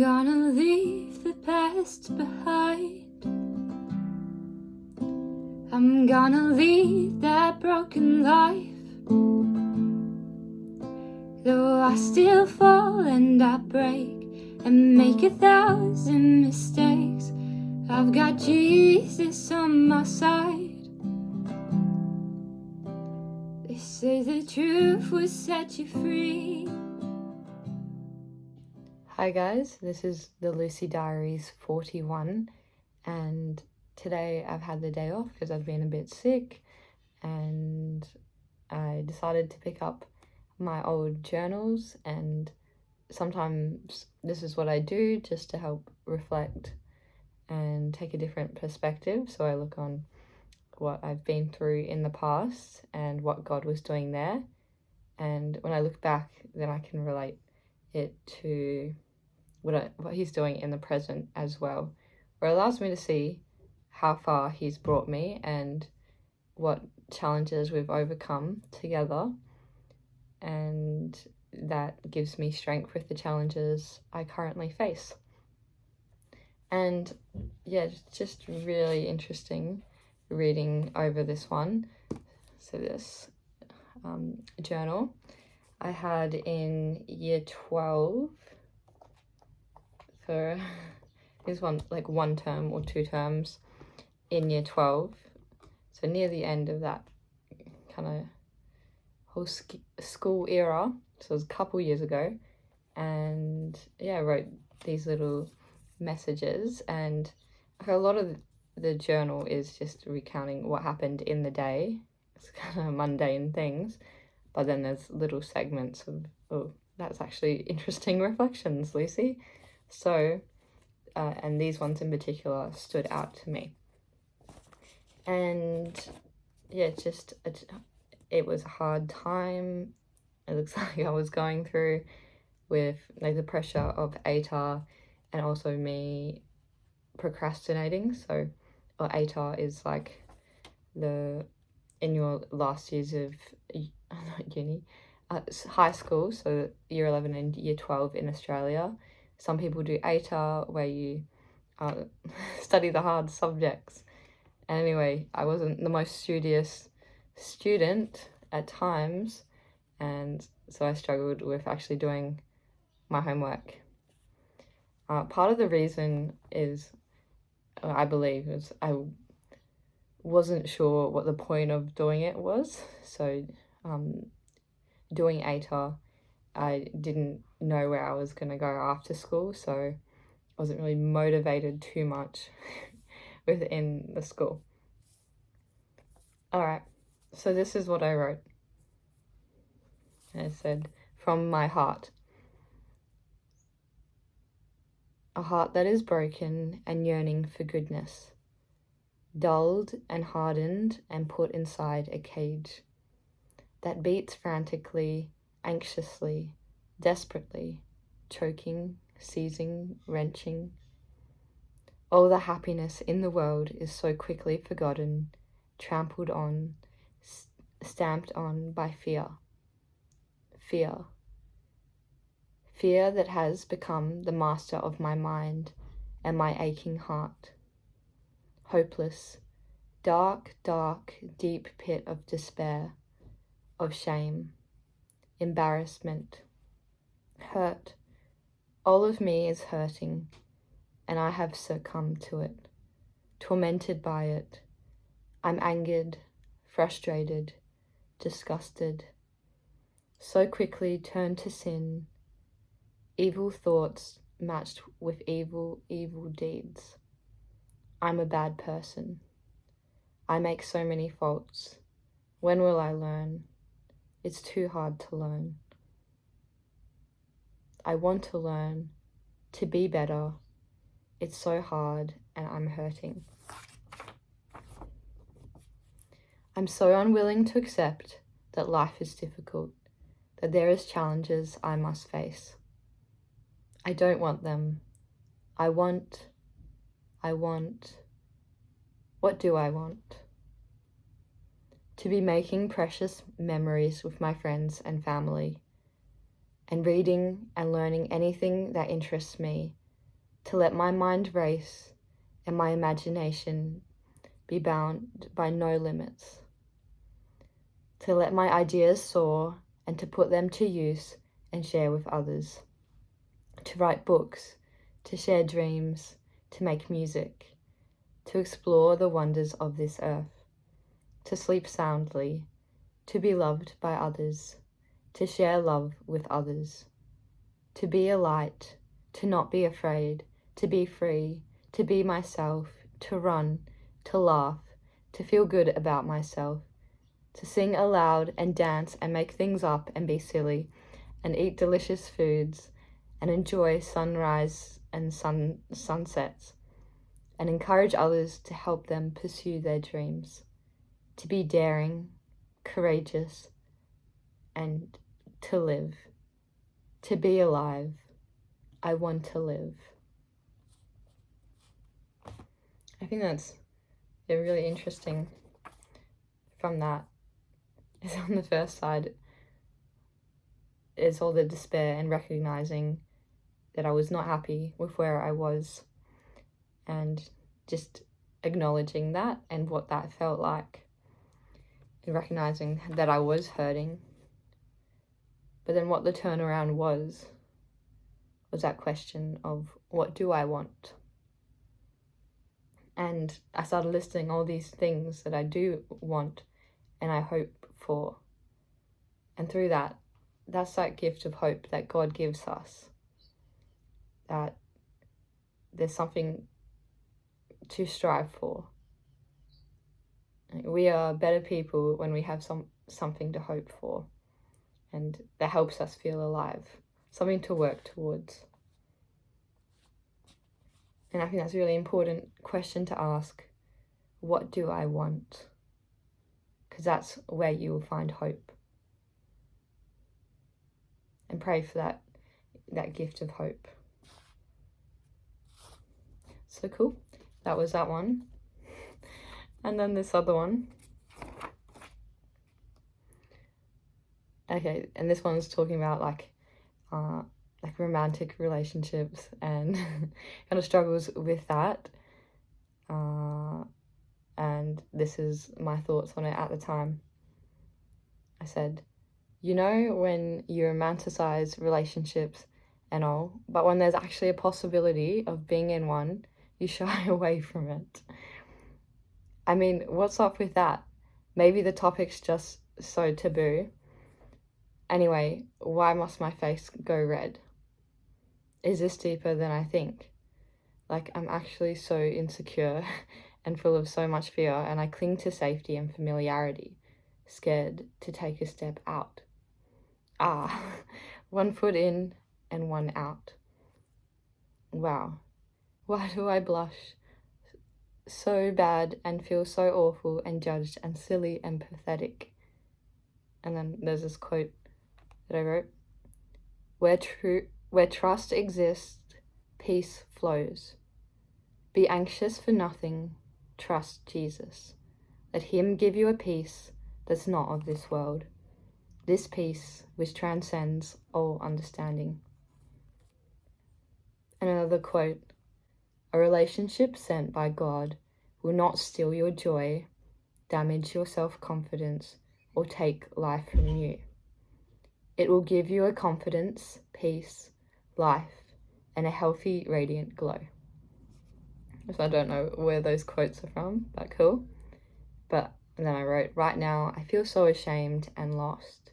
gonna leave the past behind. I'm gonna leave that broken life. Though I still fall and I break and make 1,000 mistakes, I've got Jesus on my side. They say the truth will set you free. Hi guys, this is the Lucy Diaries 41, and today I've had the day off because I've been a bit sick, and I decided to pick up my old journals, and sometimes this is what I do just to help reflect and take a different perspective. So I look on what I've been through in the past and what God was doing there, and when I look back, then I can relate it to what he's doing in the present as well, where it allows me to see how far he's brought me and what challenges we've overcome together, and that gives me strength with the challenges I currently face. And yeah, it's just really interesting reading over this one. So this journal I had in year 12 for this one, like 1 term or 2 terms in year 12. So near the end of that kind of whole school era. So it was a couple years ago. And yeah, I wrote these little messages, and a lot of the journal is just recounting what happened in the day. It's kind of mundane things, but then there's little segments of, oh, that's actually interesting reflections, Lucy. So, and these ones in particular stood out to me. And yeah, it was a hard time. It looks like I was going through with like the pressure of ATAR and also me procrastinating. So, or ATAR is like in your last years of uni, high school, so year 11 and year 12 in Australia. Some people do ATAR, where you study the hard subjects. And anyway, I wasn't the most studious student at times, and so I struggled with actually doing my homework. Part of the reason is, I believe, is I wasn't sure what the point of doing it was. So doing ATAR, I didn't know where I was going to go after school, so I wasn't really motivated too much within the school. Alright, so this is what I wrote. I said, from my heart. A heart that is broken and yearning for goodness, dulled and hardened and put inside a cage that beats frantically, anxiously, desperately, choking, seizing, wrenching. All the happiness in the world is so quickly forgotten, trampled on, stamped on by fear. Fear. Fear that has become the master of my mind and my aching heart. Hopeless, dark, dark, deep pit of despair, of shame, embarrassment, hurt. All of me is hurting, and I have succumbed to it, tormented by it. I'm angered, frustrated, disgusted, so quickly turned to sin, evil thoughts matched with evil deeds. I'm a bad person. I make so many faults. When will I learn? It's too hard to learn. I want to learn, to be better. It's so hard and I'm hurting. I'm so unwilling to accept that life is difficult, that there is challenges I must face. I don't want them. I want. What do I want? To be making precious memories with my friends and family, and reading and learning anything that interests me, to let my mind race and my imagination be bound by no limits, to let my ideas soar and to put them to use and share with others, to write books, to share dreams, to make music, to explore the wonders of this earth, to sleep soundly, to be loved by others, to share love with others, to be a light, to not be afraid, to be free, to be myself, to run, to laugh, to feel good about myself, to sing aloud and dance and make things up and be silly and eat delicious foods and enjoy sunrise and sunsets and encourage others to help them pursue their dreams, to be daring, courageous, and to live, to be alive. I want to live. I think that's really interesting from that. Is on the first side is all the despair and recognizing that I was not happy with where I was and just acknowledging that and what that felt like and recognizing that I was hurting. But then what the turnaround was that question of what do I want? And I started listing all these things that I do want and I hope for. And through that, that's that gift of hope that God gives us. That there's something to strive for. We are better people when we have something to hope for. And that helps us feel alive. Something to work towards. And I think that's a really important question to ask. What do I want? Because that's where you will find hope. And pray for that gift of hope. So cool. That was that one. And then this other one. Okay, and this one's talking about like romantic relationships and kind of struggles with that. And this is my thoughts on it at the time. I said, you know, when you romanticize relationships and all, but when there's actually a possibility of being in one, you shy away from it. I mean, what's up with that? Maybe the topic's just so taboo. Anyway, why must my face go red? Is this deeper than I think? Like, I'm actually so insecure and full of so much fear, and I cling to safety and familiarity, scared to take a step out. One foot in and one out. Wow. Why do I blush so bad and feel so awful and judged and silly and pathetic? And then there's this quote that I wrote. Where trust exists, peace flows. Be anxious for nothing, trust Jesus. Let him give you a peace that's not of this world. This peace which transcends all understanding. And another quote, a relationship sent by God will not steal your joy, damage your self-confidence, or take life from you. It will give you a confidence, peace, life, and a healthy, radiant glow. So I don't know where those quotes are from, but cool. But and then I wrote, right now, I feel so ashamed and lost.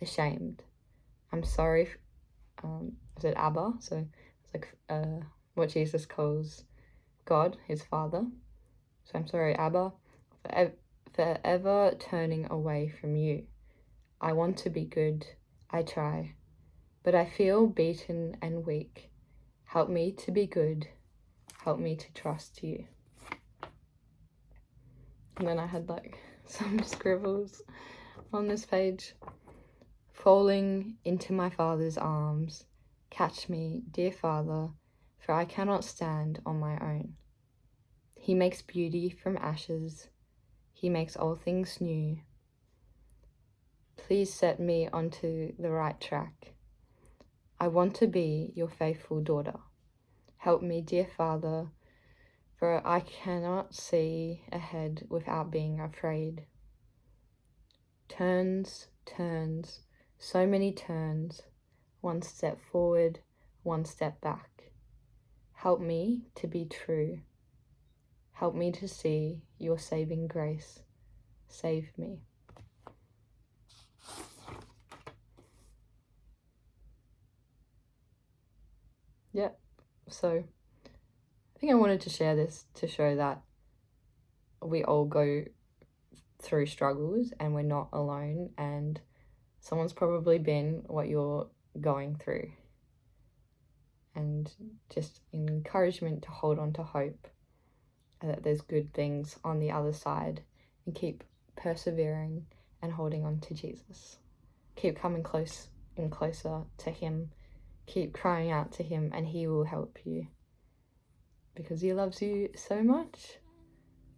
Ashamed. I'm sorry. I said Abba, so it's like what Jesus calls God, his Father. So I'm sorry, Abba, for ever turning away from you. I want to be good. I try. But I feel beaten and weak. Help me to be good. Help me to trust you. And then I had like some scribbles on this page. Falling into my Father's arms, catch me, dear Father, for I cannot stand on my own. He makes beauty from ashes. He makes all things new. Please set me onto the right track. I want to be your faithful daughter. Help me, dear Father, for I cannot see ahead without being afraid. Turns, turns, so many turns, one step forward, one step back. Help me to be true. Help me to see your saving grace. Save me. Yep, so I think I wanted to share this to show that we all go through struggles and we're not alone, and someone's probably been what you're going through. And just encouragement to hold on to hope, that there's good things on the other side, and keep persevering and holding on to Jesus. Keep coming close and closer to him. Keep crying out to him and he will help you, because he loves you so much.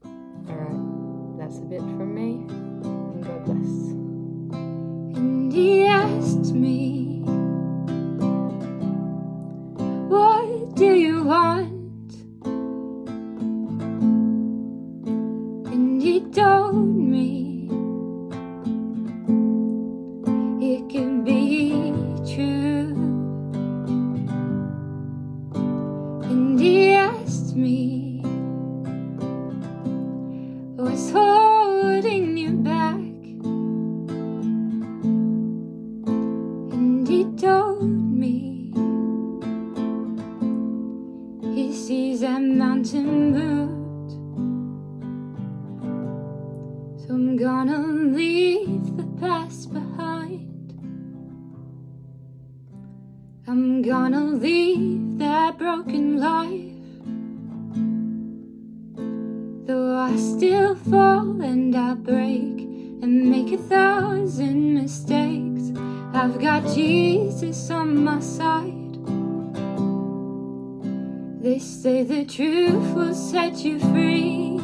Alright, that's a bit from me, and God bless. And he asked me, what do you want? And he told me it could be true. And he asked me, what's holding you back? And he told me he sees that mountain moved, so I'm gonna leave the past behind. I'm gonna leave that broken life. Though I still fall and I break and make 1,000 mistakes, I've got Jesus on my side. They say the truth will set you free,